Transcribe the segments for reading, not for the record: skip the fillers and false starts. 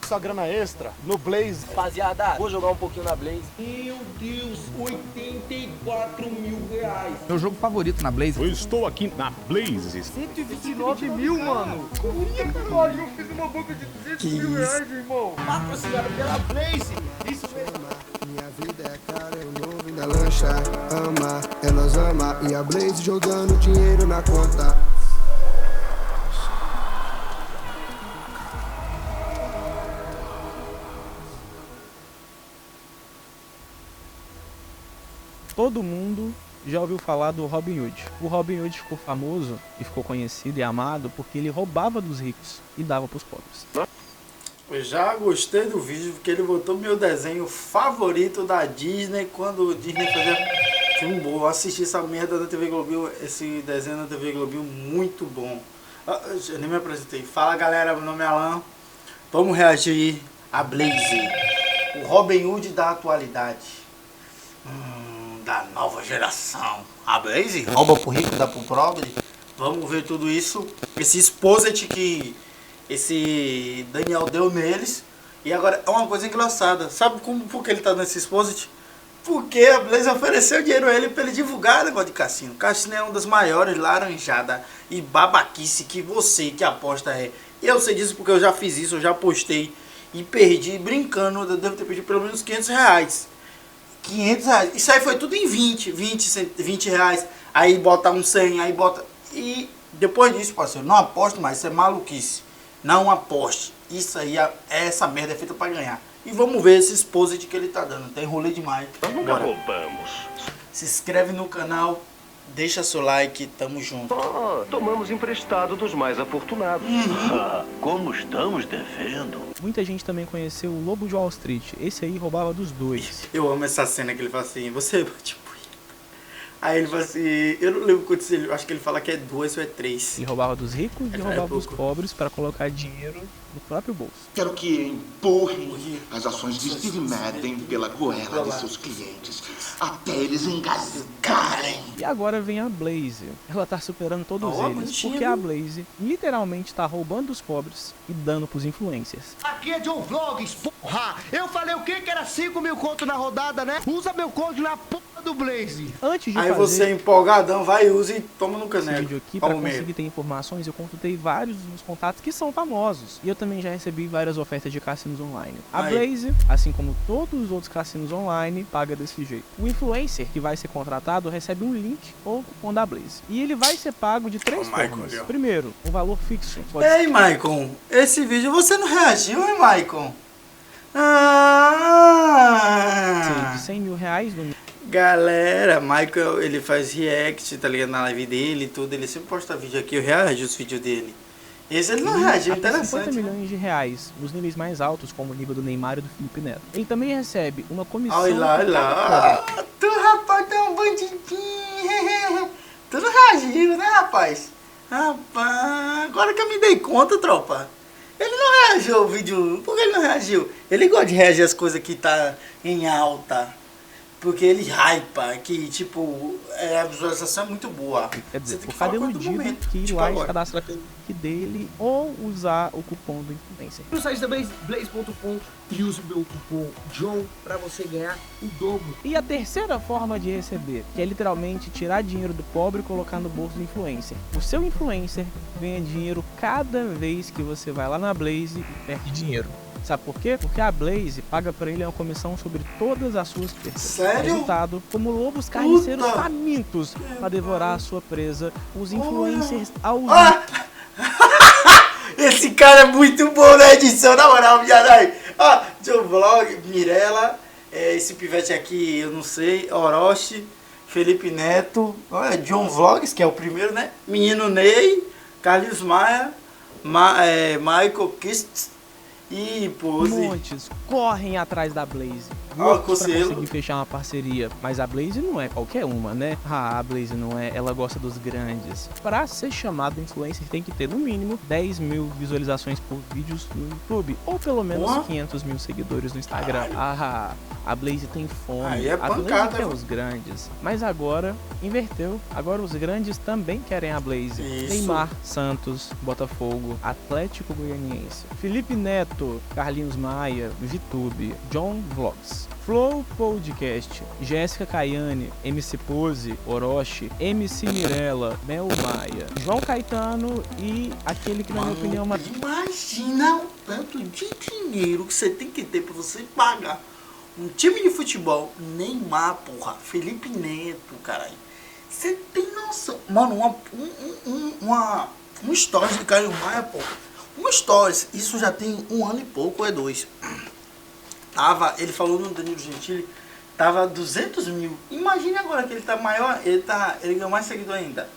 sua grana extra no Blaze. Rapaziada, vou jogar um pouquinho na Blaze. Meu Deus, 84 mil reais. Meu jogo favorito na Blaze. Eu estou aqui na Blaze. 129 mil, mano. Eu fiz uma boca de 200 mil reais, irmão. Patrocinado pela Blaze. Isso mesmo. Minha vida é cara, eu novo na lancha. Ama, é nós ama. E a Blaze jogando dinheiro na conta. Todo mundo já ouviu falar do Robin Hood. O Robin Hood ficou famoso e ficou conhecido e amado porque ele roubava dos ricos e dava pros pobres. Eu já gostei do vídeo porque ele botou meu desenho favorito da Disney quando o Disney fazia filme bom. Eu assisti essa merda na TV Globinho, esse desenho na TV Globinho muito bom. Eu nem me apresentei. Fala galera, meu nome é Alan. Vamos reagir a Blaze, o Robin Hood da atualidade. Da nova geração. A Blaze rouba pro rico, dá pro pobre. Vamos ver tudo isso. Esse exposit que esse Daniel deu neles. E agora é uma coisa engraçada. Sabe por que ele tá nesse exposit? Porque a Blaze ofereceu dinheiro a ele pra ele divulgar o negócio de cassino. Cassino é uma das maiores laranjadas e babaquice que você que aposta é. E eu sei disso porque eu já fiz isso, eu já apostei e perdi brincando. Eu devo ter perdido pelo menos 500 reais. 500 reais. Isso aí foi tudo em 20 reais. Aí bota um 100, aí bota... E depois disso, parceiro, não aposto mais. Isso é maluquice. Não aposte. Isso aí, essa merda é feita pra ganhar. E vamos ver esse exposit que ele tá dando. Tá enrolei demais. Nós nunca roubamos. Se inscreve no canal. Deixa seu like. Tamo junto. Tomamos emprestado dos mais afortunados. Como estamos devendo? Muita gente também conheceu o Lobo de Wall Street. Esse aí roubava dos dois. Eu amo essa cena que ele fala assim. Você, tipo... Aí ele fala assim... Eu não lembro quanto ele... Acho que ele fala que é 2 ou é 3. Ele roubava dos ricos e É roubava dos pouco. pobres para colocar dinheiro no próprio bolso. Quero que empurrem as ações de Steve Madden pela goela de seus clientes, até eles engasgarem. E agora vem a Blaze. Ela tá superando todos Ó, eles, bonitinho, porque a viu? Blaze literalmente tá roubando dos pobres e dando pros influencers. Aqui é John Vlogs, porra. Eu falei o que era 5 mil conto na rodada, né? Usa meu código na porra do Blaze. Antes de Aí fazer você empolgadão, vai, usa e toma no esse caneco. vídeo aqui, para Toma conseguir mesmo. ter informações, eu consultei vários dos meus contatos que são famosos. E eu também já recebi várias ofertas de cassinos online. A Aí. Blaze, assim como todos os outros cassinos online, paga desse jeito. O influencer que vai ser contratado recebe um link ou cupom da Blaze. E ele vai ser pago de 3 Ó, Michael formas. ali, ó. Primeiro, um valor fixo. Pode Ei, Maicon, esse vídeo você não reagiu, hein, Maicon? ser de 100 mil reais no Galera, Michael, ele faz react, tá ligado? Na live dele e tudo. Ele sempre posta vídeo aqui, eu reajo os vídeos dele. Esse ele não reagiu, até 50 interessante. Né? milhões de reais, nos níveis mais altos, como o nível do Neymar e do Felipe Neto. Ele também recebe uma comissão... Olha lá, olha por cada lá. compra. Ah, tu, rapaz, tá um bandidinho. Tu não reagiu, né, rapaz? Rapaz, agora que eu me dei conta, tropa. Ele não reagiu ao vídeo. Por que ele não reagiu? Ele gosta de reagir às coisas que tá em alta. Porque ele hypa, que tipo, a visualização é muito boa. Quer dizer, Você tem por que falar cada coisa do iludido momento, que ir tipo lá e agora. cadastrar pelo link dele ou usar o cupom do influencer. No site da Blaze, blaze.com, e use o meu cupom John pra você ganhar o dobro. E a terceira forma de receber, que é literalmente tirar dinheiro do pobre e colocar no bolso do influencer. O seu influencer ganha dinheiro cada vez que você vai lá na Blaze e perde dinheiro. Sabe por quê? Porque a Blaze paga pra ele uma comissão sobre todas as suas perdas. Sério? Resultado, como lobos carniceiros Puta! famintos pra devorar a sua presa, os influencers ao Ah! Esse cara é muito bom na edição, na moral, viadagem. Ah, John Vlog, Mirella, esse pivete aqui, eu não sei, Orochi, Felipe Neto, olha, John Vlogs, que é o primeiro, né? Menino Ney, Carlos Maia, Michael Kist e Pose. montes correm atrás da Blaze. Ó, Loucos pra Cocielo. conseguir fechar uma parceria. Mas a Blaze não é qualquer uma, né? Ah, a Blaze não é. Ela gosta dos grandes. Pra ser chamado influencer tem que ter no mínimo 10 mil visualizações por vídeos no YouTube. Ou pelo menos Porra. 500 mil seguidores no Instagram. Ah, a Blaze tem fome. Aí é a Blaze pancada, quer viu? os grandes. Mas agora inverteu. Agora os grandes também querem a Blaze. Isso. Neymar, Santos, Botafogo, Atlético Goianiense, Felipe Neto, Vitor, Carlinhos Maia, VTube, John Vlogs, Flow Podcast, Jéssica Caiane, MC Pose, Orochi, MC Mirella, Mel Maia, João Caetano e aquele que, na minha opinião, Imagina o tanto de dinheiro que você tem que ter pra você pagar um time de futebol. Neymar, porra. Felipe Neto, caralho. Você tem noção? Mano, um stories de Caio Maia, porra. Um stories. Isso já tem 1 ano e pouco, ou é 2. Ele falou no Danilo Gentili, tava 200 mil. Imagine agora que ele tá maior, ele ganhou mais seguidor ainda.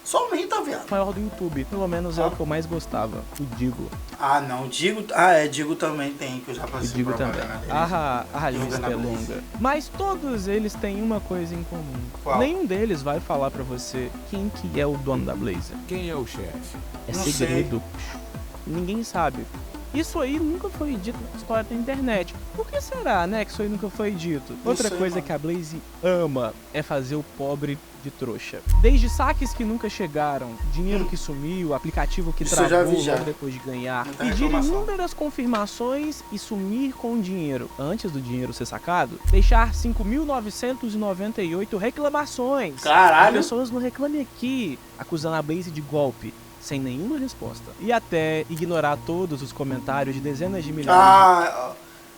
Só aumenta, viado. maior do YouTube, pelo menos é o que eu mais gostava, o Digo. Ah, não, Digo. Digo também tem, que eu já O passei Digo também. A lista Jogando é a Blaze. longa. Mas todos eles têm uma coisa em comum. Qual? Nenhum deles vai falar pra você quem que é o dono da Blaze. Quem é o chefe? É Não segredo. Ninguém sabe. Isso aí nunca foi dito na história da internet. Por que será, né, que isso aí nunca foi dito? Outra sei, coisa mano. que a Blaze ama é fazer o pobre de trouxa. Desde saques que nunca chegaram, dinheiro que sumiu, aplicativo que Isso eu já travou vi, já. logo depois de ganhar, Muita pedir reclamação. inúmeras confirmações e sumir com o dinheiro antes do dinheiro ser sacado, deixar 5.998 reclamações. Caralho. As pessoas no Reclame Aqui, acusando a Blaze de golpe, sem nenhuma resposta. E até ignorar todos os comentários de dezenas de milhares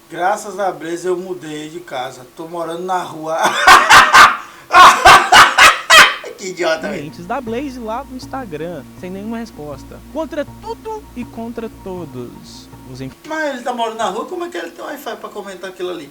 Graças a Blaze eu mudei de casa. Tô morando na rua. Que idiota, de velho. clientes da Blaze lá no Instagram, sem nenhuma resposta. Contra tudo e contra todos. Os Mas ele tá morando na rua, como é que ele tem Wi-Fi pra comentar aquilo ali?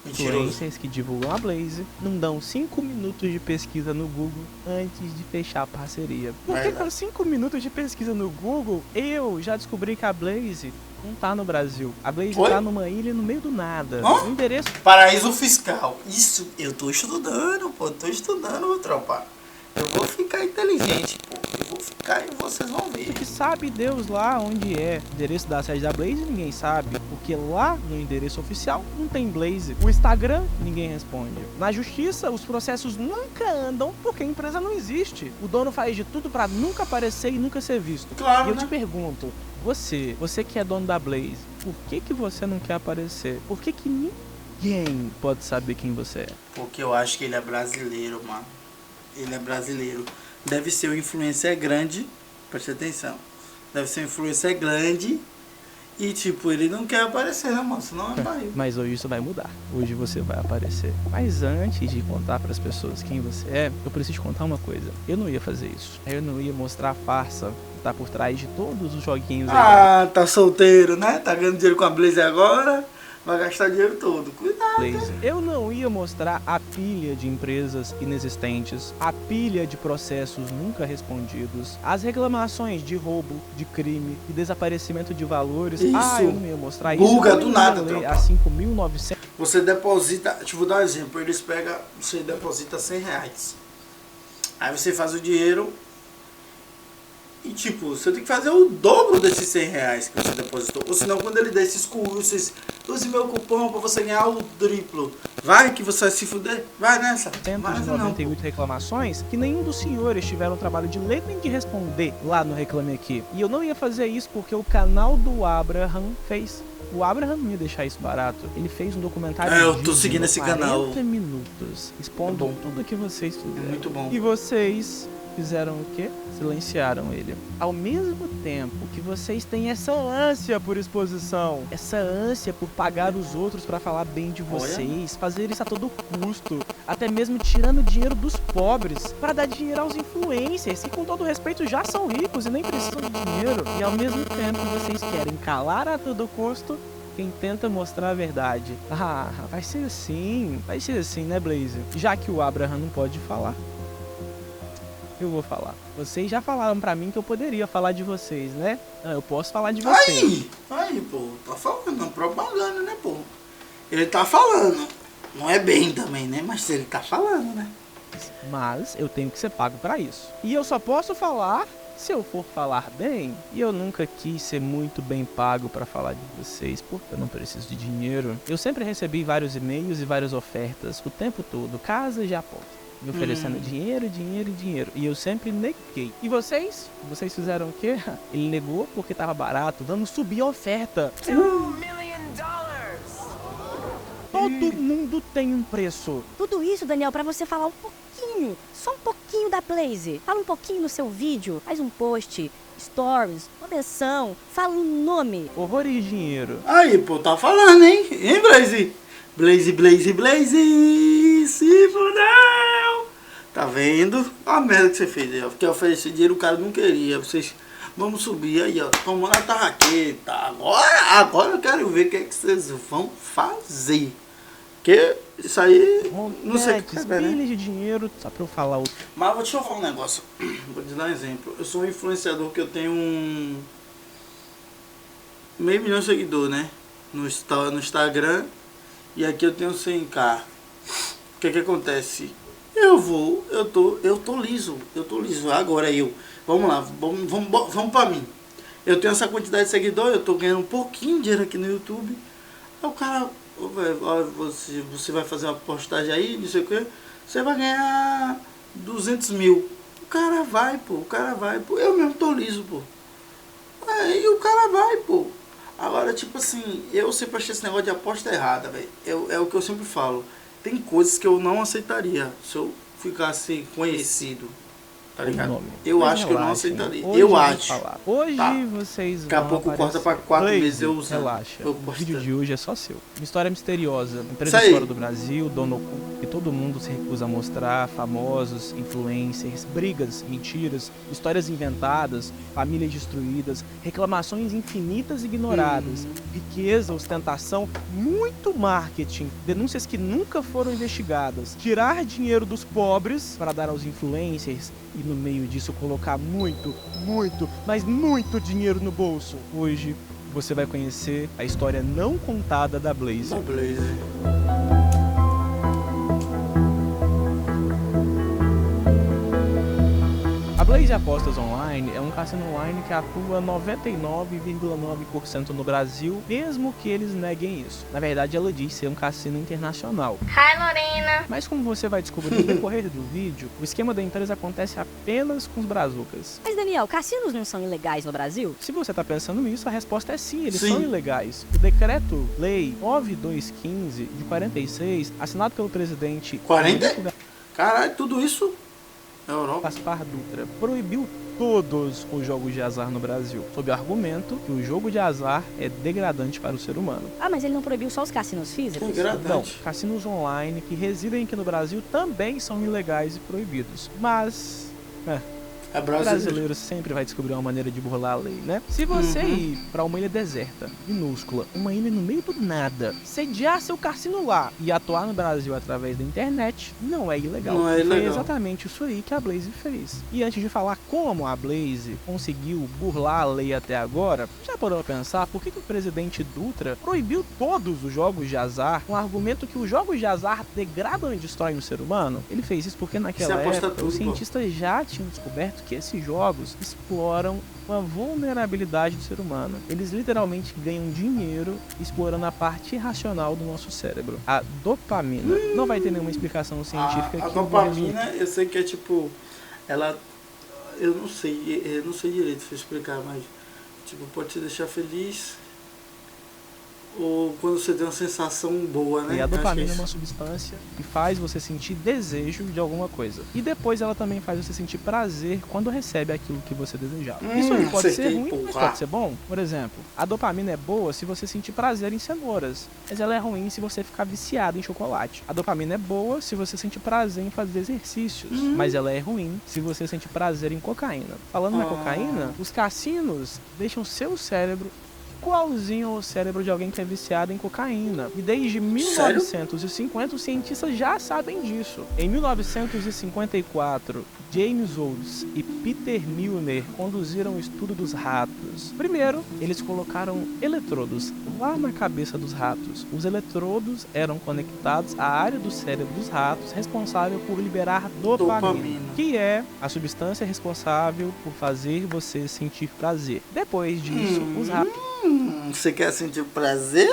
Mentiroso. influencers que divulgam a Blaze não dão 5 minutos de pesquisa no Google antes de fechar a parceria. Porque Verdade. com 5 minutos de pesquisa no Google, eu já descobri que a Blaze não tá no Brasil. A Blaze Oi? tá numa ilha no meio do nada. Hã? O endereço Paraíso fiscal. Isso, eu tô estudando, pô. Tô estudando, tropa. Eu vou ficar inteligente, pô. Eu vou ficar e vocês vão ver. que sabe Deus lá onde é. O endereço da sede da Blaze ninguém sabe. Porque lá no endereço oficial não tem Blaze. O Instagram ninguém responde. Na justiça os processos nunca andam porque a empresa não existe. O dono faz de tudo pra nunca aparecer e nunca ser visto. Claro, E eu né? te pergunto, você que é dono da Blaze, por que você não quer aparecer? Por que ninguém pode saber quem você é? Porque eu acho que ele é brasileiro, mano. Ele é brasileiro. Deve ser um influencer grande. Preste atenção. Deve ser um influencer grande. E tipo, ele não quer aparecer, né, mano? Senão é barril. Mas hoje isso vai mudar. Hoje você vai aparecer. Mas antes de contar pras pessoas quem você é, eu preciso te contar uma coisa. Eu não ia fazer isso. Eu não ia mostrar a farsa que tá por trás de todos os joguinhos aí. Ah, tá solteiro, né? Tá ganhando dinheiro com a Blaze agora. Vai gastar dinheiro todo. Cuidado. Blaze. Eu não ia mostrar a pilha de empresas inexistentes, a pilha de processos nunca respondidos, as reclamações de roubo, de crime e desaparecimento de valores. Isso. Eu não ia mostrar isso. Buga Eu do não nada, ia ler tropa. a 5.900. Você deposita, te vou dar um exemplo, eles pegam, você deposita R$100. Aí você faz o dinheiro e tipo, você tem que fazer o dobro desses R$100 que você depositou. Ou senão quando ele der esses cursos, use meu cupom pra você ganhar o triplo. Vai que você vai se fuder, vai nessa. Mas não. 198 reclamações que nenhum dos senhores tiveram o trabalho de ler nem de responder lá no Reclame Aqui. E eu não ia fazer isso porque o canal do Abraham fez. O Abraham não ia deixar isso barato. Ele fez um documentário É, eu de tô seguindo esse 40 canal. minutos, expondo É bom. tudo que vocês É fizeram. muito bom. E vocês fizeram o quê? Silenciaram ele. Ao mesmo tempo que vocês têm essa ânsia por exposição, essa ânsia por pagar os outros pra falar bem de vocês, fazer isso a todo custo, até mesmo tirando dinheiro dos pobres pra dar dinheiro aos influencers, que com todo respeito já são ricos e nem precisam de dinheiro. E ao mesmo tempo vocês querem calar a todo custo quem tenta mostrar a verdade. Ah, vai ser assim, né, Blaze? Já que o Abraham não pode falar, eu vou falar. Vocês já falaram pra mim que eu poderia falar de vocês, né? Eu posso falar de vocês. Aí, pô, tá falando, não, propaganda, né, pô? Ele tá falando. Não é bem também, né? Mas ele tá falando, né? Mas eu tenho que ser pago pra isso. E eu só posso falar se eu for falar bem. E eu nunca quis ser muito bem pago pra falar de vocês, porque eu não preciso de dinheiro. Eu sempre recebi vários e-mails e várias ofertas o tempo todo, casas de aposta. me oferecendo dinheiro, dinheiro e dinheiro. E eu sempre neguei. E vocês? Vocês fizeram o quê? Ele negou porque tava barato. Vamos subir a oferta. $2 million! Todo mundo tem um preço. Tudo isso, Daniel, pra você falar um pouquinho, só um pouquinho da Blaze. Fala um pouquinho no seu vídeo, faz um post, stories, uma menção, fala um nome. Horror e dinheiro. Aí, pô, tá falando, hein? Hein, Blaze? Blaze, Blaze, Blaze, se fudeu! Tá vendo? Olha a merda que você fez aí, ó. Porque oferecer dinheiro o cara não queria. Vocês, vamos subir aí, ó. Tomando a tarraqueta. Agora eu quero ver o que é que vocês vão fazer. Porque isso aí, não sei o que é, né? Pilhas de dinheiro, só pra eu falar outro. Mas deixa eu falar um negócio. Vou te dar um exemplo. Eu sou um influenciador que eu tenho meio milhão de seguidores, né? No Instagram. E aqui eu tenho 100k. O que acontece? Eu tô liso. Agora vamos lá, vamos pra mim. Eu tenho essa quantidade de seguidores, eu tô ganhando um pouquinho de dinheiro aqui no YouTube. Aí o cara, você vai fazer uma postagem aí, não sei o que, você vai ganhar 200 mil. O cara vai, pô. Eu mesmo tô liso, pô. Aí o cara vai, pô. Agora, tipo assim, eu sempre achei esse negócio de aposta errada, velho. É o que eu sempre falo. Tem coisas que eu não aceitaria se eu ficasse conhecido. Tá ligado? Eu acho que eu não aceitaria. Eu acho. Hoje vocês daqui a pouco corta pra 4 meses eu uso. Relaxa. O vídeo de hoje é só seu. Uma história misteriosa. Empresa fora do Brasil, dono oculto, que todo mundo se recusa a mostrar, famosos, influencers, brigas, mentiras, histórias inventadas, famílias destruídas, reclamações infinitas ignoradas, riqueza, ostentação, muito marketing, denúncias que nunca foram investigadas, tirar dinheiro dos pobres para dar aos influencers e no meio disso colocar muito, mas muito dinheiro no bolso. Hoje você vai conhecer a história não contada da Blaze. A Blaze Apostas Online é um cassino online que atua 99,9% no Brasil, mesmo que eles neguem isso. Na verdade, ela diz ser um cassino internacional. Hi, Lorena! Mas como você vai descobrir no decorrer do vídeo, o esquema da empresa acontece apenas com os brazucas. Mas, Daniel, cassinos não são ilegais no Brasil? Se você tá pensando nisso, a resposta é sim, eles são ilegais. O Decreto-Lei 9215 de 46, assinado pelo presidente... 40? Caralho, tudo isso? Europa. Gaspar Dutra proibiu todos os jogos de azar no Brasil, sob o argumento que o jogo de azar é degradante para o ser humano. Ah, mas ele não proibiu só os cassinos físicos? Não, cassinos online que residem aqui no Brasil também são ilegais e proibidos. Mas... O brasileiro sempre vai descobrir uma maneira de burlar a lei, né? Se você ir pra uma ilha deserta, minúscula, uma ilha no meio do nada, sediar seu cassino lá e atuar no Brasil através da internet, não é ilegal. Não é ilegal. Foi exatamente isso aí que a Blaze fez. E antes de falar como a Blaze conseguiu burlar a lei até agora, já parou pra pensar por que o presidente Dutra proibiu todos os jogos de azar com o argumento que os jogos de azar degradam e destroem o ser humano? Ele fez isso porque naquela época os cientistas já tinham descoberto que esses jogos exploram uma vulnerabilidade do ser humano. Eles literalmente ganham dinheiro explorando a parte irracional do nosso cérebro. A dopamina. Não vai ter nenhuma explicação científica aqui. A dopamina, eu sei que é tipo... Ela... Eu não sei direito se explicar, mas... Tipo, pode te deixar feliz... Ou quando você tem uma sensação boa, né? E a dopamina é uma substância que faz você sentir desejo de alguma coisa. E depois ela também faz você sentir prazer quando recebe aquilo que você desejava. Isso aí pode ser ruim, mas pode ser bom. Por exemplo, a dopamina é boa se você sentir prazer em cenouras. Mas ela é ruim se você ficar viciado em chocolate. A dopamina é boa se você sentir prazer em fazer exercícios. Mas ela é ruim se você sentir prazer em cocaína. Falando na cocaína, os cassinos deixam seu cérebro igualzinho ao cérebro de alguém que é viciado em cocaína. E desde 1950 os cientistas já sabem disso. Em 1954, James Olds e Peter Milner conduziram o estudo dos ratos. Primeiro, eles colocaram eletrodos lá na cabeça dos ratos. Os eletrodos eram conectados à área do cérebro dos ratos responsável por liberar dopamina, que é a substância responsável por fazer você sentir prazer. Depois disso, os ratos... Você quer sentir prazer?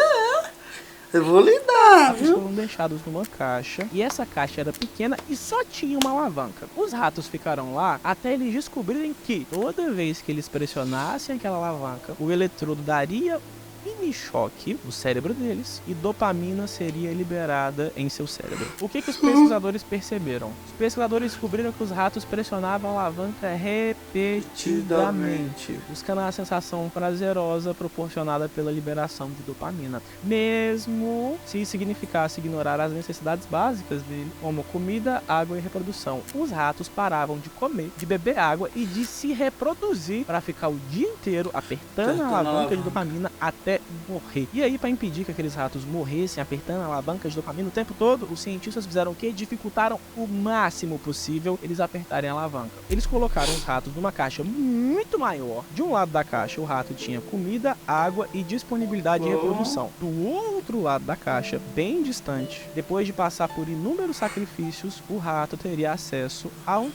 Eu vou lhe dar, Eles viu? foram deixados numa caixa, e essa caixa era pequena e só tinha uma alavanca. Os ratos ficaram lá até eles descobrirem que toda vez que eles pressionassem aquela alavanca, o eletrodo daria mini choque no cérebro deles e dopamina seria liberada em seu cérebro. O que os pesquisadores perceberam? Os pesquisadores descobriram que os ratos pressionavam a alavanca repetidamente, buscando a sensação prazerosa proporcionada pela liberação de dopamina, mesmo se isso significasse ignorar as necessidades básicas dele, como comida, água e reprodução. Os ratos paravam de comer, de beber água e de se reproduzir para ficar o dia inteiro apertando a alavanca de dopamina até morrer. E aí, para impedir que aqueles ratos morressem apertando a alavanca de dopamina o tempo todo, os cientistas fizeram o quê? Dificultaram o máximo possível eles apertarem a alavanca. Eles colocaram os ratos numa caixa muito maior. De um lado da caixa, o rato tinha comida, água e disponibilidade de reprodução. Do outro lado da caixa, bem distante, depois de passar por inúmeros sacrifícios, o rato teria acesso a um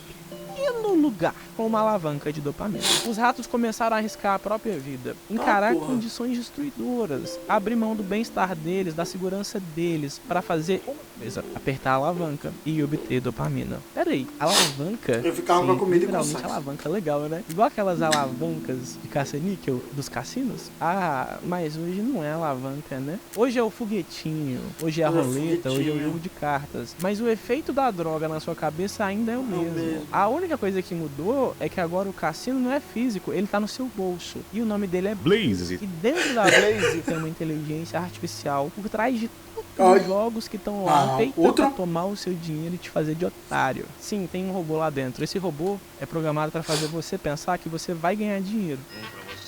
pequeno lugar com uma alavanca de dopamina. Os ratos começaram a arriscar a própria vida, encarar condições destruidoras, abrir mão do bem-estar deles, da segurança deles, para fazer uma coisa: apertar a alavanca e obter dopamina. Peraí, alavanca? Eu ficava com a comida e com literalmente sexo. alavanca legal, né? Igual aquelas alavancas de caça-níquel dos cassinos. Ah, mas hoje não é alavanca, né? Hoje é o foguetinho, hoje é a roleta, hoje é o jogo de cartas. Mas o efeito da droga na sua cabeça ainda é o mesmo. A única coisa que mudou é que agora o cassino não é físico, ele tá no seu bolso. E o nome dele é Blaze. E dentro da Blaze tem uma inteligência artificial por trás de todos os jogos que estão lá, feita pra tomar o seu dinheiro e te fazer de otário. Sim, tem um robô lá dentro. Esse robô é programado pra fazer você pensar que você vai ganhar dinheiro.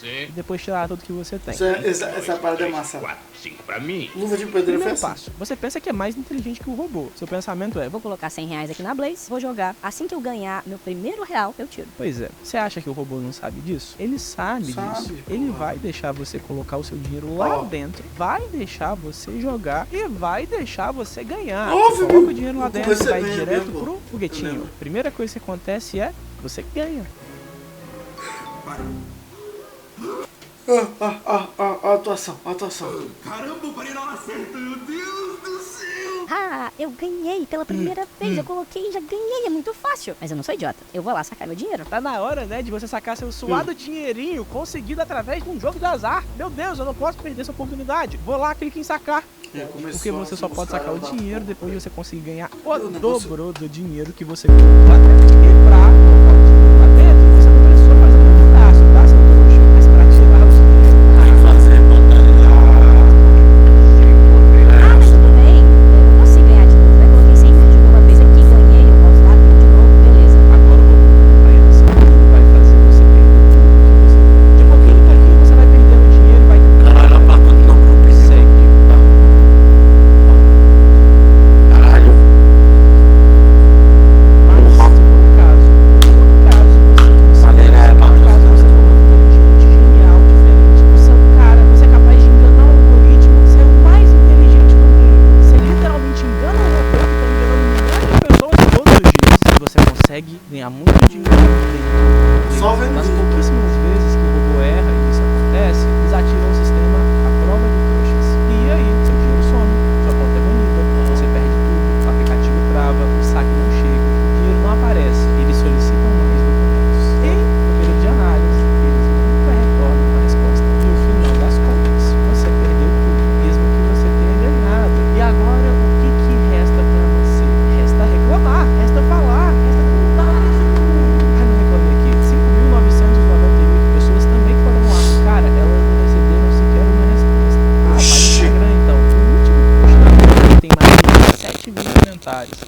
E depois tirar tudo que você tem. Essa parada é massa. 5 pra mim. Luva de pedreiro Primeiro foi assim. passo, você pensa que é mais inteligente que o robô. Seu pensamento é: Vou colocar 100 reais aqui na Blaze, vou jogar. Assim que eu ganhar meu primeiro real, eu tiro. pois é, você acha que o robô não sabe disso? Ele sabe disso. Ele vai deixar você colocar o seu dinheiro lá dentro, vai deixar você jogar e vai deixar você ganhar. Você coloca o dinheiro lá dentro, vai direto pro foguetinho. Primeira coisa que acontece é: você ganha. Atuação. Caramba, o Parinão acerta, meu Deus do céu! Ah, eu ganhei pela primeira vez, eu coloquei e já ganhei, é muito fácil. Mas eu não sou idiota, eu vou lá sacar meu dinheiro. Tá na hora, né, de você sacar seu suado dinheirinho conseguido através de um jogo de azar. Meu Deus, eu não posso perder essa oportunidade. Vou lá, clique em sacar. Porque você só pode sacar o dinheiro depois de você conseguir ganhar o dobro do dinheiro que você colocou lá dentro. E pra colocar o dinheiro lá dentro, você não precisou fazer um pedaço, tá, seu trouxa? Mas pra tirar o dinheiro... Ah, mas tudo bem, eu consigo ganhar de novo. Eu coloquei 100 reais de uma vez aqui, ganhei, eu posso dar tudo de novo, beleza. Agora o robô vai lançar, vai fazer você perder tudo. De pouquinho em pouquinho você vai perdendo dinheiro e vai tentando... Caralho, a placa não consegue. Caralho. Mas, por caso você genial, diferente. Você é um cara, você é capaz de enganar um algoritmo, você é o mais inteligente do mundo. Você literalmente engana um robô que tá enganando milhares de pessoas todos os dias. E você consegue ganhar muito dinheiro dentro. Só vendo Nas isso. pouquíssimas vezes que o robô erra e isso acontece, eles atiram o sistema à prova de trouxas. E aí, seu dinheiro some, sua conta é banida, você perde tudo, o aplicativo trava, o saque não chega, o dinheiro não aparece, eles solicitam mais documentos. E, no período de análise, eles nunca retornam a resposta. E no final das contas, você perdeu tudo, mesmo que você tenha ganhado. E agora, o que resta pra você? Resta reclamar, resta falar, resta contar. Ah, não reclamei aqui. 5.998 pessoas também foram lá. Cara, elas não receberam sequer uma resposta. Ah, vai no Instagram então. O último post da Blaze tem mais de 7 mil comentários.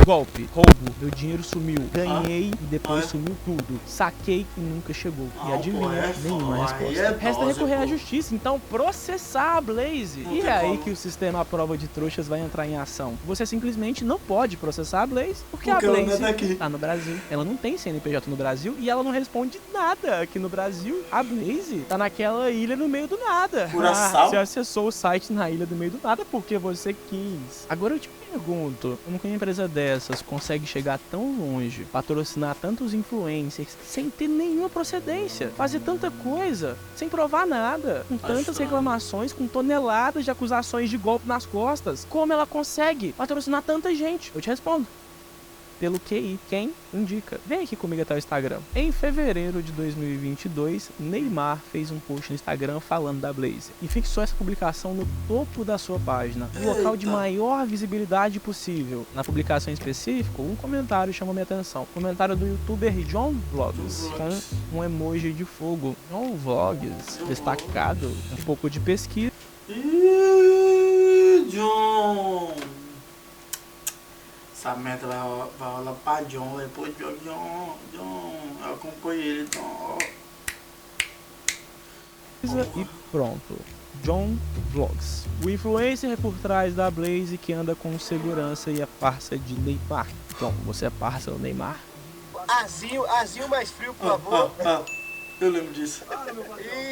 Golpe, roubo, meu dinheiro sumiu, ganhei e depois sumiu tudo. Saquei e nunca chegou. E adivinha, nenhuma resposta. Resta recorrer à justiça, então processar a Blaze. E é aí que o sistema à prova de trouxas vai entrar em ação. Você simplesmente não pode processar a Blaze porque a ela não é Blaze daqui. tá no Brasil. Ela não tem CNPJ no Brasil e ela não responde nada aqui no Brasil. A Blaze tá naquela ilha no meio do nada. Curaçao? Você acessou o site na ilha do meio do nada porque você quis. Agora eu te pergunto, como que uma empresa dessa dessas consegue chegar tão longe, patrocinar tantos influencers sem ter nenhuma procedência, fazer tanta coisa sem provar nada, com tantas reclamações, com toneladas de acusações de golpe nas costas, como ela consegue patrocinar tanta gente? Eu te respondo. Pelo QI. Quem indica? Vem aqui comigo até o Instagram. Em fevereiro de 2022, Neymar fez um post no Instagram falando da Blaze e fixou essa publicação no topo da sua página, no local de maior visibilidade possível. Na publicação em específico, um comentário chamou minha atenção. Comentário do youtuber John Vlogs, com um emoji de fogo. John Vlogs, destacado, um pouco de pesquisa. John! Essa merda vai rolar pra John, velho. Pô, John, eu acompanho ele, John. E pronto. John Vlogs. O influencer por trás da Blaze que anda com segurança e é parça de Neymar. Então, você é parça do Neymar? Azinho mais frio, por favor. Eu lembro disso.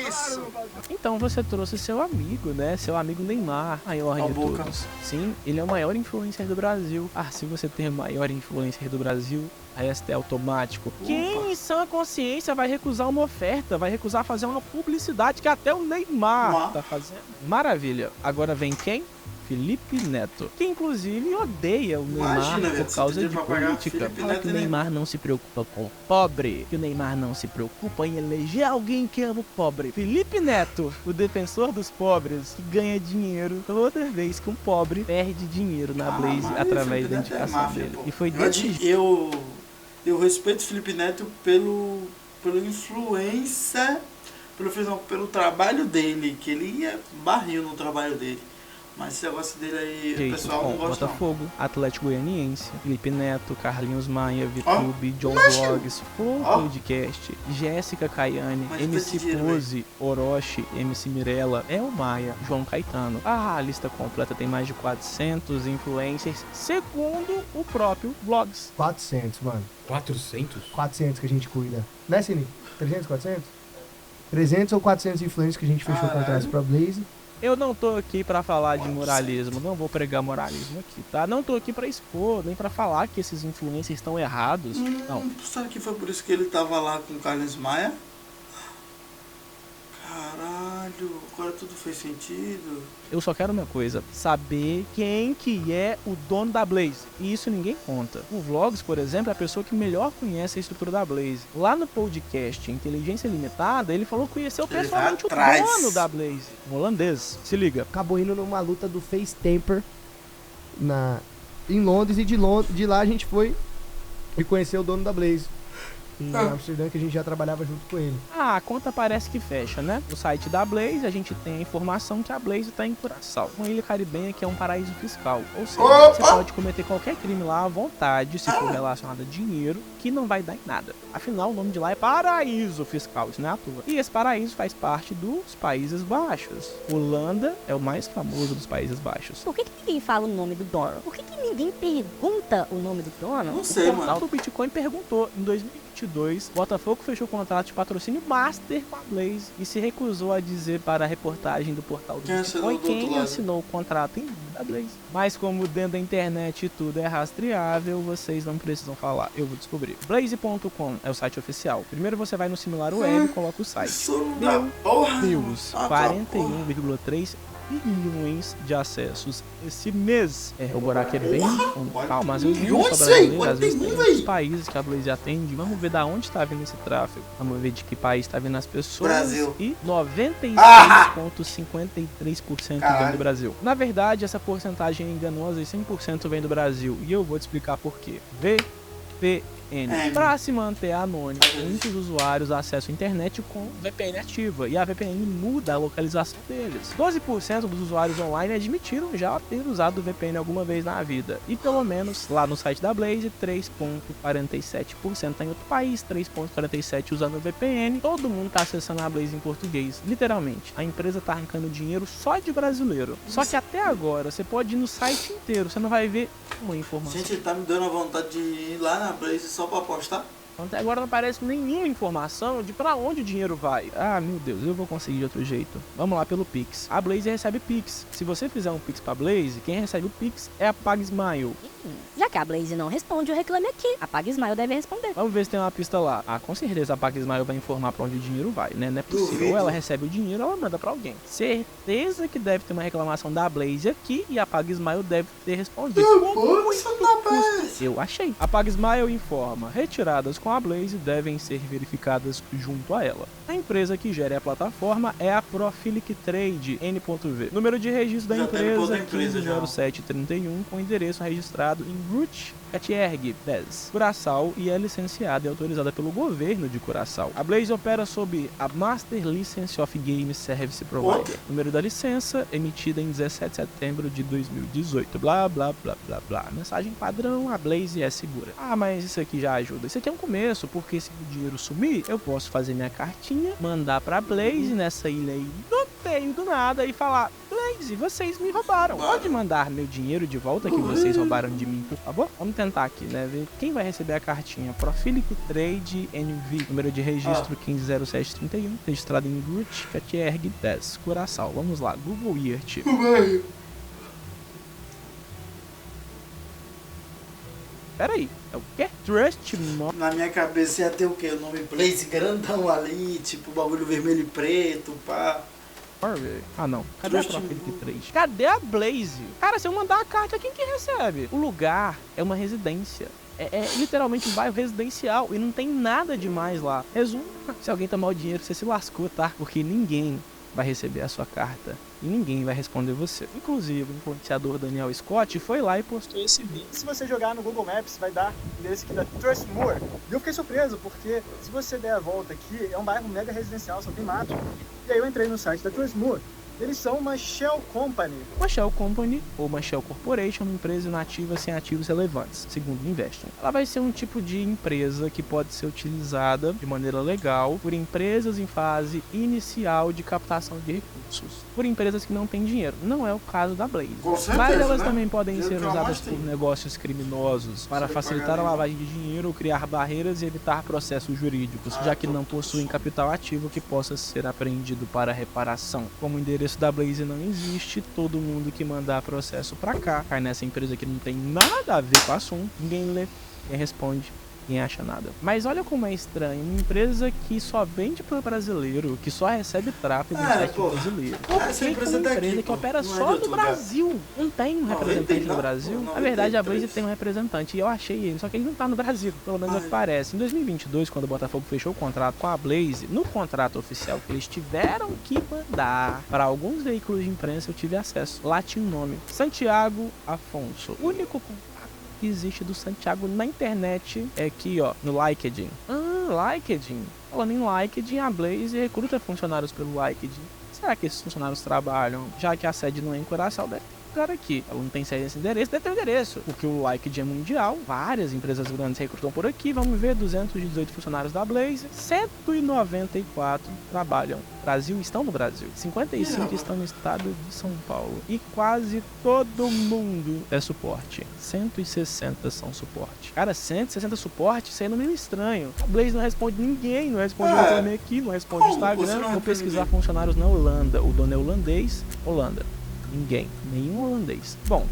Isso. Então você trouxe seu amigo, né? Seu amigo Neymar, maior de todos. Sim, ele é o maior influencer do Brasil. Ah, se você tem o maior influencer do Brasil, aí é automático. Quem em sã consciência vai recusar uma oferta? Vai recusar fazer uma publicidade que até o Neymar tá fazendo? Maravilha. Agora vem quem? Felipe Neto, que inclusive odeia o Neymar por causa de política. Fala que o Neymar não se preocupa com o pobre, que o Neymar não se preocupa em eleger alguém que ama o pobre. Felipe Neto, o defensor dos pobres, que ganha dinheiro toda vez que um pobre perde dinheiro na Blaze através da indicação dele. E foi desse eu respeito o Felipe Neto pelo influência, pelo trabalho dele, que ele ia barril no trabalho dele. Mas esse negócio dele aí, o pessoal não gosta. Botafogo, Atlético Goianiense, Felipe Neto, Carlinhos Maia, VTube, John Vlogs, Flow Podcast, Jéssica Caiane, MC Pose, Orochi, MC Mirella, El Maia, João Caetano. A lista completa tem mais de 400 influencers, segundo o próprio Vlogs. 400, mano. 400? 400 que a gente cuida. Né, Cine? 300, 400? 300 ou 400 influencers que a gente fechou contratos pra Blaze. Eu não tô aqui pra falar de moralismo, não vou pregar moralismo aqui, tá? Não tô aqui pra expor, nem pra falar que esses influencers estão errados, não. Sabe que foi por isso que ele tava lá com o Carlinhos Maia? Caralho, agora tudo fez sentido. Eu só quero uma coisa, saber quem que é o dono da Blaze. E isso ninguém conta. O Vlogs, por exemplo, é a pessoa que melhor conhece a estrutura da Blaze. Lá no podcast Inteligência Limitada, ele falou que conheceu pessoalmente o dono da Blaze. Um holandês. Se liga. Acabou indo numa luta do Face Temper em Londres, e de lá a gente foi e conheceu o dono da Blaze. Em Amsterdã, que a gente já trabalhava junto com ele. A conta parece que fecha, né? No site da Blaze, a gente tem a informação que a Blaze está em Curaçao, uma ilha caribenha que é um paraíso fiscal. Ou seja, você pode cometer qualquer crime lá à vontade, se for relacionado a dinheiro, que não vai dar em nada. Afinal, o nome de lá é Paraíso Fiscal, isso não é à toa. E esse paraíso faz parte dos Países Baixos. Holanda é o mais famoso dos Países Baixos. Por que ninguém fala o nome do dono? Por que ninguém pergunta o nome do dono? Não sei, mano. O portal do Bitcoin perguntou em 2022, Botafogo fechou o contrato de patrocínio master com a Blaze e se recusou a dizer para a reportagem do portal do Bitcoin quem assinou o contrato em nome da Blaze. Mas como dentro da internet tudo é rastreável, vocês não precisam falar, eu vou descobrir. Blaze.com é o site oficial. Primeiro você vai no SimilarWeb e coloca o site. Deus, 41,3 bilhões de acessos esse mês. O buraco é bem fundo. Calma, às vezes não só brasileiro, às vezes tem outros países que a Blaze atende. Vamos ver da onde está vindo esse tráfego. Vamos ver de que país está vindo as pessoas. Brasil. E 96,53% vem do Brasil. Na verdade, essa porcentagem é enganosa e 100% vem do Brasil. E eu vou te explicar por quê. VPN. Para se manter anônimo, muitos usuários acessam a internet com VPN ativa e a VPN muda a localização deles. 12% dos usuários online admitiram já ter usado o VPN alguma vez na vida. E pelo menos lá no site da Blaze, 3,47% tá em outro país, 3,47% usando o VPN. Todo mundo tá acessando a Blaze em português, literalmente. A empresa tá arrancando dinheiro só de brasileiro. Só que até agora, você pode ir no site inteiro, você não vai ver uma informação. Gente, tá me dando a vontade de ir lá na Blaze só pra apostar? Até agora não aparece nenhuma informação de pra onde o dinheiro vai. Ah, meu Deus, eu vou conseguir de outro jeito. Vamos lá pelo Pix. A Blaze recebe Pix. Se você fizer um Pix pra Blaze, quem recebe o Pix é a PagSmile. Já que a Blaze não responde, o Reclame Aqui. A PagSmile deve responder. Vamos ver se tem uma pista lá. Ah, com certeza a PagSmile vai informar pra onde o dinheiro vai, né? Não é possível. Ou ela recebe o dinheiro ou ela manda pra alguém. Certeza que deve ter uma reclamação da Blaze aqui e a PagSmile deve ter respondido. Eu achei. A PagSmile informa: retiradas com a Blaze devem ser verificadas junto a ela. A empresa que gera a plataforma é a Profilic Trade N.V. Número de registro da empresa 150731, com endereço registrado em Root, Catierg, Bez, Curaçao, e é licenciada e autorizada pelo governo de Curaçao. A Blaze opera sob a Master License of Game Service Provider. Número da licença, emitida em 17 de setembro de 2018. Blá, blá, blá, blá, blá. Mensagem padrão: a Blaze é segura. Ah, mas isso aqui já ajuda. Isso aqui é um começo, porque se o dinheiro sumir, eu posso fazer minha cartinha, mandar pra Blaze nessa ilha aí no meio do nada e falar: Blaze, vocês me roubaram. Pode mandar meu dinheiro de volta que vocês roubaram de mim, por favor? Vamos tentar aqui, né? Ver quem vai receber a cartinha. Profilic Trade NV. Número de registro 150731. Registrado em Root, Catierg, 10, Curaçao. Vamos lá, Google Earth. Peraí, é o quê? Trust More. Na minha cabeça ia ter o quê? O nome Blaze grandão ali, tipo bagulho vermelho e preto, pá. Ah, não. Cadê a Profilic Trade? Cadê a Blaze? Cara, se eu mandar a carta, quem que recebe? O lugar é uma residência. É literalmente um bairro residencial e não tem nada demais lá. Resumo: se alguém tomar o dinheiro, você se lascou, tá? Porque ninguém vai receber a sua carta e ninguém vai responder você. Inclusive, o influenciador Daniel Scott foi lá e postou esse vídeo. Se você jogar no Google Maps, vai dar o endereço aqui da Trustmore. E eu fiquei surpreso, porque se você der a volta aqui, é um bairro mega residencial, só tem mato. E aí eu entrei no site da Trustmore. Eles são uma Shell Company. Uma Shell Company, ou uma Shell Corporation, uma empresa inativa sem ativos relevantes, segundo o Investing. Ela vai ser um tipo de empresa que pode ser utilizada de maneira legal por empresas em fase inicial de captação de recursos, por empresas que não têm dinheiro. Não é o caso da Blaze. Mas elas também podem ser usadas por negócios criminosos para facilitar a lavagem de dinheiro ou criar barreiras e evitar processos jurídicos, já que não possuem capital ativo que possa ser apreendido para reparação. Como o endereço da Blaze não existe, todo mundo que mandar processo pra cá cai nessa empresa que não tem nada a ver com o assunto. Ninguém lê, ninguém responde, ninguém acha nada. Mas olha como é estranho, uma empresa que só vende para brasileiro, que só recebe tráfego no site brasileiro. Por que uma empresa que opera só no Brasil? Não tem um representante no Brasil? Na verdade, a Blaze tem um representante e eu achei ele, só que ele não tá no Brasil, pelo menos é o que parece. Em 2022, quando o Botafogo fechou o contrato com a Blaze, no contrato oficial que eles tiveram que mandar para alguns veículos de imprensa, eu tive acesso. Lá tinha um nome: Santiago Afonso. O único que existe do Santiago na internet é aqui, ó, no LinkedIn. LinkedIn. Falando em LinkedIn, a Blaze recruta funcionários pelo LinkedIn. Será que esses funcionários trabalham? Já que a sede não é em Curaçao, deve ter um cara aqui. Ela não tem sede nesse endereço, deve ter um endereço. Porque o LinkedIn é mundial, várias empresas grandes recrutam por aqui. Vamos ver: 218 funcionários da Blaze, 194 trabalham. Brasil estão no Brasil, 55 estão no estado de São Paulo e quase todo mundo é suporte. 160 são suporte. Cara, 160 suporte, isso aí não é meio estranho. A Blaze não responde ninguém, não responde o Reclame Aqui, não responde o Instagram. Vou pesquisar funcionários na Holanda. O dono é holandês. Holanda. Ninguém. Nenhum holandês. Bom,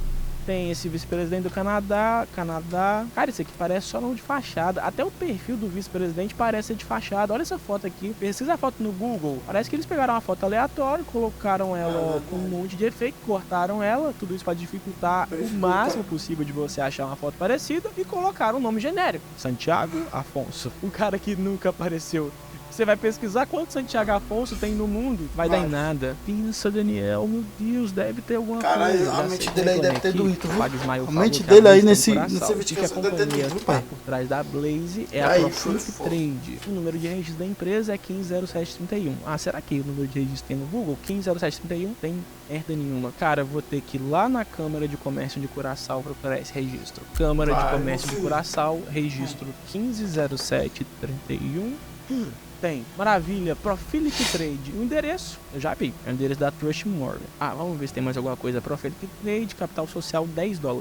tem esse vice-presidente do Canadá. Cara, isso aqui parece só nome de fachada. Até o perfil do vice-presidente parece ser de fachada. Olha essa foto aqui. Pesquisa a foto no Google. Parece que eles pegaram uma foto aleatória, colocaram ela com um monte de efeito, cortaram ela. Tudo isso para dificultar o máximo possível de você achar uma foto parecida. E colocaram um nome genérico: Santiago Afonso. O cara que nunca apareceu. Você vai pesquisar quantos Santiago Afonso tem no mundo, vai dar em nada. Pensa, Daniel, meu Deus, deve ter alguma coisa. Caralho, a mente dele aí deve ter doído, viu? A mente dele aí nesse que a companhia que tá por trás da Blaze é a Profilic Trade. O número de registro da empresa é 150731. Ah, será que o número de registro tem no Google? 150731 tem merda nenhuma. Cara, eu vou ter que ir lá na Câmara de Comércio de Curaçao procurar esse registro. Câmara de Comércio de Curaçao, registro 150731. Tem. Maravilha. Profilic Trade. O endereço, eu já vi. É o endereço da Trustmore. Ah, vamos ver se tem mais alguma coisa. Profilic Trade, capital social $10.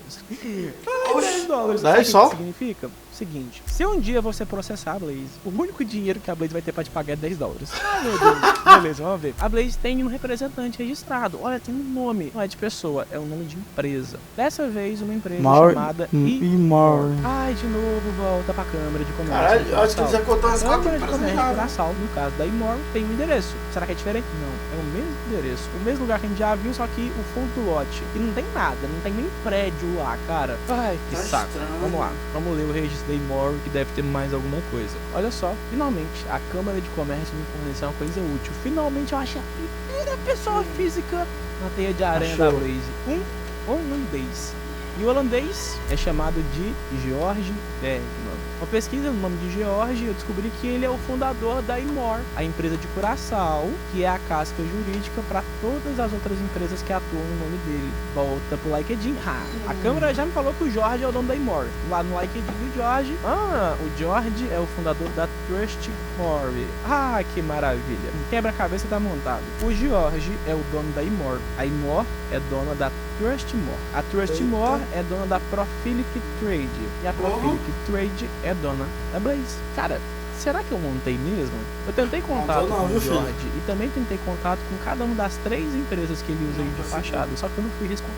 $10. É Sabe o que só? isso significa? Seguinte, se um dia você processar a Blaze, o único dinheiro que a Blaze vai ter pra te pagar é $10. Ah, meu Deus. Beleza, vamos ver. A Blaze tem um representante registrado. Olha, tem um nome. Não é de pessoa, é um nome de empresa. Dessa vez, uma empresa chamada Imor. Ai, de novo, volta pra Câmara de Comércio. Caralho, acho que ele já contou umas 4 Câmara de empresas Comércio já. de Curaçao, no caso da Imor, tem um endereço. Será que é diferente? Não, é o mesmo endereço. O mesmo lugar que a gente já viu, só que o fundo do lote. E não tem nada, não tem nem prédio lá, cara. Ai, que saco. estranho. Vamos lá, vamos ler o registro da Imor, que deve ter mais alguma coisa. Olha só, finalmente, a Câmara de Comércio me forneceu uma coisa útil. Finalmente eu achei a primeira pessoa física na teia de aranha da Blaze. Um holandês. E o holandês é chamado de George Bergman. Uma pesquisa no nome de George, eu descobri que ele é o fundador da Imor, a empresa de Curaçao, que é a casca jurídica para todas as outras empresas que atuam no nome dele. Volta pro LinkedIn. A Câmara já me falou que o Jorge é o dono da Imor. Lá no LinkedIn do Jorge, o George é o fundador da Trustmore. Ah, que maravilha. Quebra-cabeça tá montado. O George é o dono da Imor. A Imor é dona da Trustmore. A Trustmore é dona da Profilic Trade. E a Profilic Trade é dona da Blaze. Cara, será que eu montei mesmo? Eu tentei contato com o George e também tentei contato com cada uma das 3 empresas que ele usa aí de fachada, só que eu não fui responder.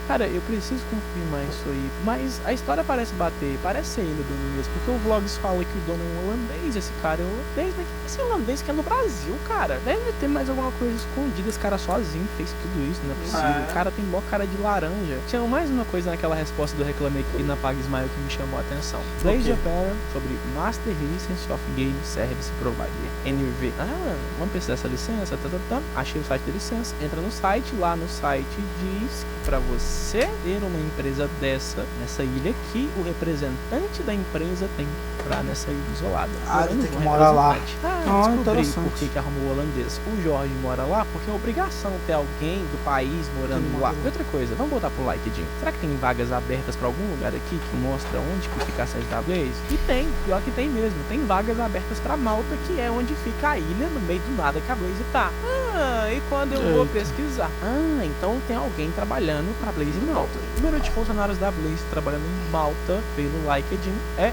Cara, eu preciso confirmar isso aí, mas a história parece bater, parece ser ele o dono mesmo, porque o Vlogs fala que o dono é um holandês, esse cara é holandês, mas esse holandês que é no Brasil, cara. Deve ter mais alguma coisa escondida, esse cara sozinho fez tudo isso, não é possível. O cara tem mó cara de laranja. Tinha mais uma coisa naquela resposta do Reclamei aqui na Pague Smile que me chamou a atenção. Blaze opera sobre Master License of Game Service Provider, NV. Vamos precisar dessa licença, Achei o site da licença, entra no site, lá no site diz que pra você ter uma empresa nessa ilha aqui, o representante da empresa tem que entrar nessa ilha isolada. Ele tem que morar lá. Descobri por que arrumou o holandês. O Jorge mora lá porque é obrigação ter alguém do país morando lá. E outra coisa, vamos voltar pro LinkedIn. Será que tem vagas abertas pra algum lugar aqui que mostra onde que fica a sede da Blaze? E tem, pior que tem mesmo. Tem vagas abertas pra Malta, que é onde fica a ilha, no meio do nada que a Blaze tá. E quando eu vou pesquisar? Então tem alguém trabalhando pra Blaze em Malta. O número de funcionários da Blaze trabalhando em Malta pelo LinkedIn é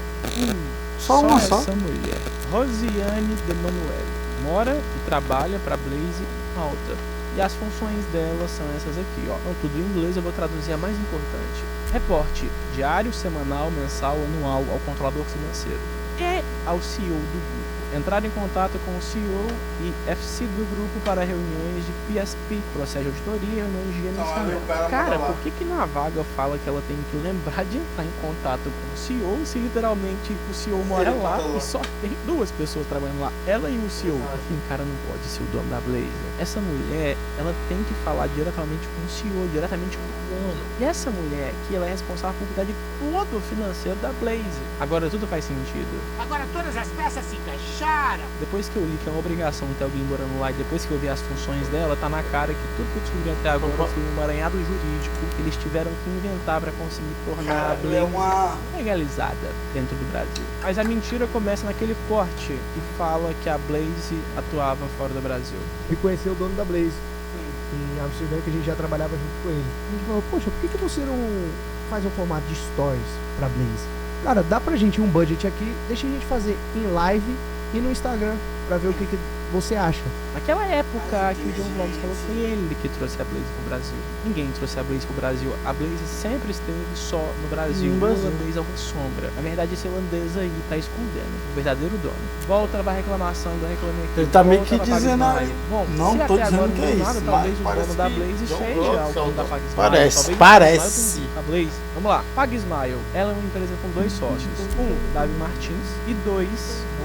só essa mulher, Rosiane de Manuel. Mora e trabalha para Blaze Malta. E as funções dela são essas aqui, ó. Não, tudo em inglês, eu vou traduzir a mais importante. Reporte diário, semanal, mensal, anual ao controlador financeiro e ao CEO do grupo. Entrar em contato com o CEO e FC do grupo para reuniões de PSP, processo de auditoria e reuniões de gerenciamento. Cara, por que na vaga fala que ela tem que lembrar de entrar em contato com o CEO se literalmente o CEO mora lá e só tem 2 pessoas trabalhando lá, ela e o CEO? Assim, cara, não pode ser o dono da Blaze. Essa mulher, ela tem que falar diretamente com o CEO, diretamente com o dono. E essa mulher aqui, ela é responsável por cuidar de todo o financeiro da Blaze. Agora tudo faz sentido. Agora todas as peças se encaixaram. Depois que eu li que é uma obrigação ter alguém morando lá e depois que eu vi as funções dela, tá na cara que tudo que eu descobri até agora foi um emaranhado jurídico que eles tiveram que inventar pra conseguir tornar a Blaze legalizada dentro do Brasil. Mas a mentira começa naquele corte que fala que a Blaze atuava fora do Brasil. E conheceu o dono da Blaze em Amsterdã, que a gente já trabalhava junto com ele. A gente falou, poxa, por que você não faz um formato de stories pra Blaze? Cara, dá pra gente um budget aqui, deixa a gente fazer em live e no Instagram, pra ver o que você acha. Naquela época que o John Vlogs falou que foi ele que trouxe a Blaze pro Brasil. Ninguém trouxe a Blaze pro Brasil. A Blaze sempre esteve só no Brasil. O holandês é uma sombra. Na verdade, esse holandês aí tá escondendo o verdadeiro dono. Volta pra reclamação do Reclame Aqui. Ele tá meio que dizendo aí. Bom, não se tô até agora dizendo que não é nada, isso. talvez o dono da Blaze seja o dono da PagSmile. Parece. A Blaze. Vamos lá. PagSmile. Ela é uma empresa com 2 sócios. Davi Martins. E 2,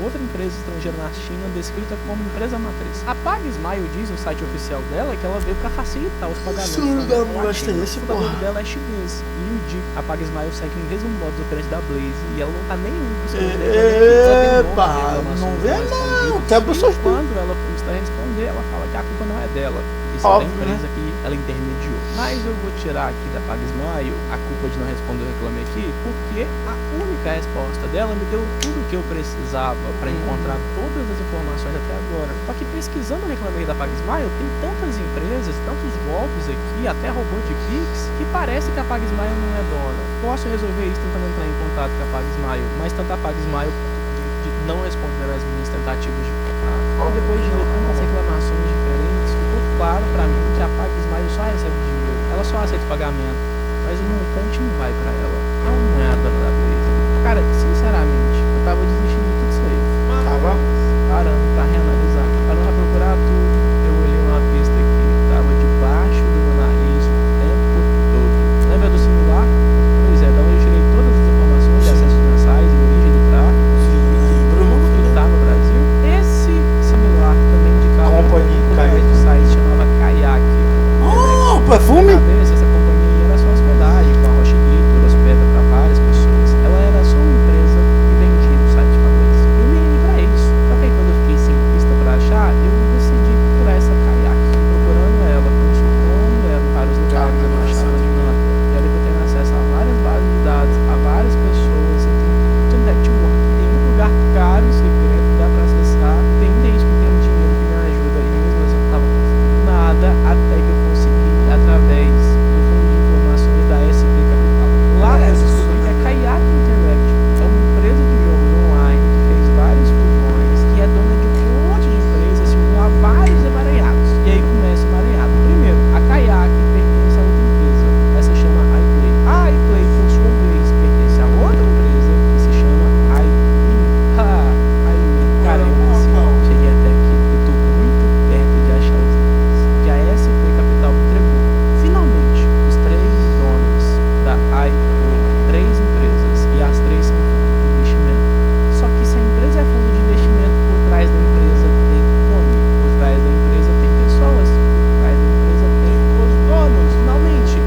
outra empresa estrangeira na China, descrita como empresa matriz. A PagSmile diz no site oficial dela que ela veio para facilitar os pagamentos. O fundador dela é chinês. Liu Ji. A PagSmile segue o mesmo modo operante da Blaze e ela não tá nem não vê não, quebra o seu. Quando ela está a responder, ela fala que a culpa não é dela. Isso é da empresa que ela intermediou. Mas eu vou tirar aqui da PagSmile a culpa de não responder o Reclame Aqui, porque a única resposta dela me deu tudo o que eu precisava para encontrar todas as informações até agora. Só que pesquisando o Reclame Aqui da PagSmile, tem tantas empresas, tantos golpes aqui, até robô de Pix, que parece que a PagSmile não é dona. Posso resolver isso tentando entrar em contato com a PagSmile, mas tanto a PagSmile de não responder às minhas tentativas de contato. E depois de ler tantas reclamações diferentes, ficou claro pra mim que a PagSmile só recebe dinheiro. Ela só aceita pagamento, mas o montante não vai pra ela. Ela não é a dona da Blaze. Cara, sinceramente, eu tava desistindo de tudo isso aí. Tava parando pra reanalisar, parando pra procurar tudo. Eu olhei uma pista que tava debaixo do meu nariz o tempo todo. Lembra do similar? Pois é, da onde eu tirei todas as informações de acessos mensais e origem do tráfego. Como que tá no Brasil? Esse similar também indicava um site chamava Kayak. Perfume? Na cabeça, essa companhia era só hospedagem, com a Rocha Glitter, hospeda pra várias pessoas. Ela era só uma empresa que vendia no site pra Blaze. Eu nem ia pra isso. Só que aí quando eu fiquei sem pista pra achar, eu decidi procurar essa Kayak. Procurando ela, consultando ela em vários lugares, eu não achava de nada. E olha que eu tenho acesso a várias bases de dados, a várias pessoas, eu tenho network, tem um lugar caro e secreto, dá pra acessar. Tem gente que tem dinheiro que me ajuda e mesmo assim eu não tava conseguindo nada até que eu consegui através do fundo de informações da SP Capital. Lá eu descobri que a Kayak Interactive é uma empresa de jogos online que fez várias fusões, que é dona de um monte de empresas, se uniu a vários emaranhados. E aí começa o emaranhado. Primeiro, a Kayak pertence a outra empresa, essa chama iPlay. A iPlay, por sua vez, pertence a outra empresa que se chama iLink. Cara, eu venci. Cheguei até aqui. Eu tô muito perto de achar os links que a SP Capital me entregou. Finalmente, os 3 donos da iPlay, 3 empresas, e as 3 são fundos de investimento. Só que se a empresa é fundo de investimento, por trás da empresa tem nome, por trás da empresa tem pessoas, por trás da empresa tem os donos, finalmente.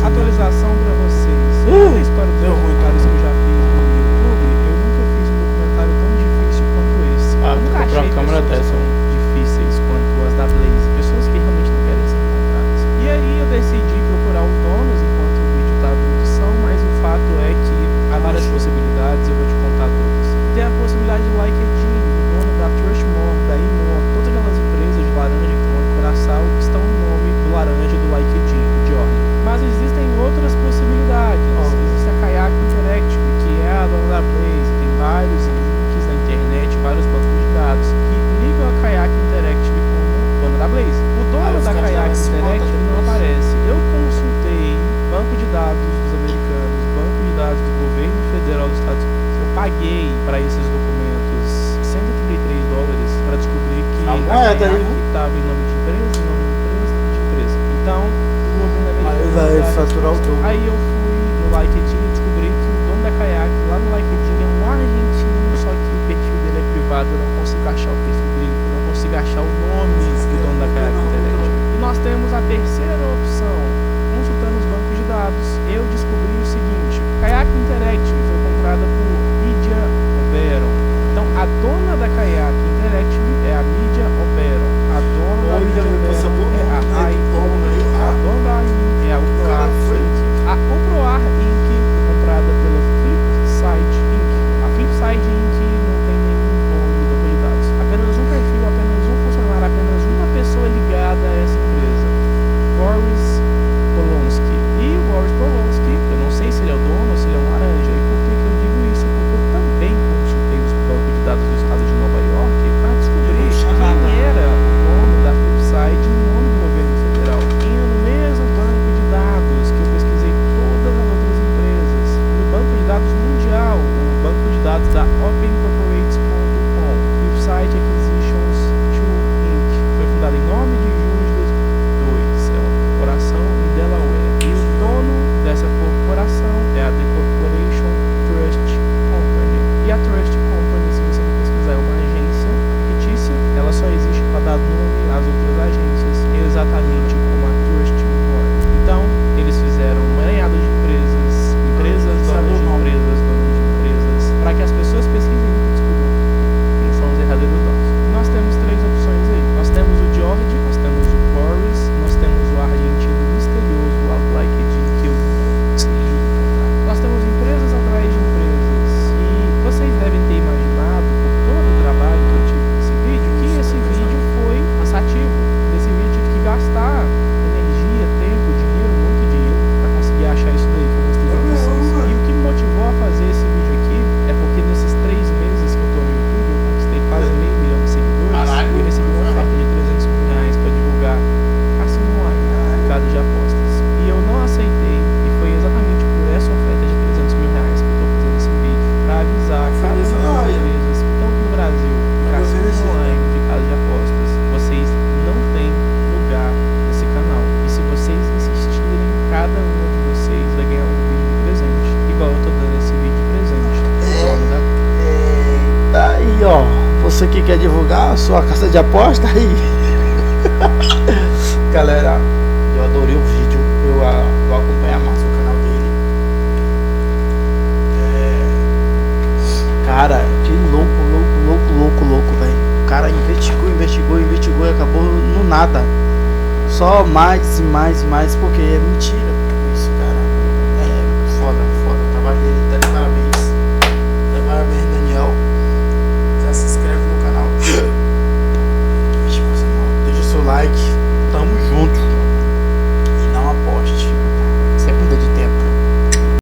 Atualização pra vocês. Toda a história dos documentários que eu já fiz no YouTube, eu nunca fiz um documentário tão difícil quanto esse. Eu nunca achei pessoas tão difíceis quanto as da Blaze, pessoas que realmente não querem ser encontradas. E aí eu decidi procurar os donos enquanto o vídeo estava em edição, mas o fato é que há várias possibilidades, eu vou te contar todas. Tem a possibilidade do LinkedIn, do dono da Trustmore, da Imor, todas aquelas empresas de laranja, Icon, Curaçao, que estão no nome do laranja do LinkedIn, do Jordan. Mas existem outras possibilidades. Existe a Kayak Interactive, que é a dona da Blaze, tem vários links na internet, vários bancos de dados que ligam a Kayak Interactive como dona da Blaze. O dono da Kayak Interactive não aparece. Eu consultei banco de dados dos americanos, banco de dados do governo federal dos Estados Unidos. Eu paguei para esses documentos $133 para descobrir que a Kayak estava em nome de empresa, em nome de empresa, de empresa. Então, o governo americano vai faturar o troco. Aí eu fui no LinkedIn e descobri que o dono da Kayak lá no LinkedIn é um argentino, só que o perfil dele é privado, eu não consigo achar o perfil dele, eu não consigo achar o nome do dono da Kayak Interactive. E nós temos a terceira opção. Consultando os bancos de dados, eu descobri o seguinte: Kayak Interactive foi comprada por Media Oberon. Então a dona da Kayak Interactive é a Media Oberon. A dona da Media Oberon é a a dona da iLink é a Uproar Inc. A Uproar Inc. foi comprada pela Flipside Inc. A Flipside Inc. não tem nenhum nome do banco de dados. Apenas um perfil, apenas um funcionário, apenas uma pessoa ligada a essa empresa. Boris Polonsky. E o Boris Polonsky, eu não sei se ele é o dono ou se ele é um laranja. E por que eu digo isso? Porque eu também consultei os bancos de dados do estado de Nova York para descobrir que que quer divulgar a sua casa de aposta aí. Galera, eu adorei o vídeo. Eu vou acompanhar mais o canal dele. Cara, que louco, velho. O cara investigou e acabou no nada. Só mais e mais, porque é mentira.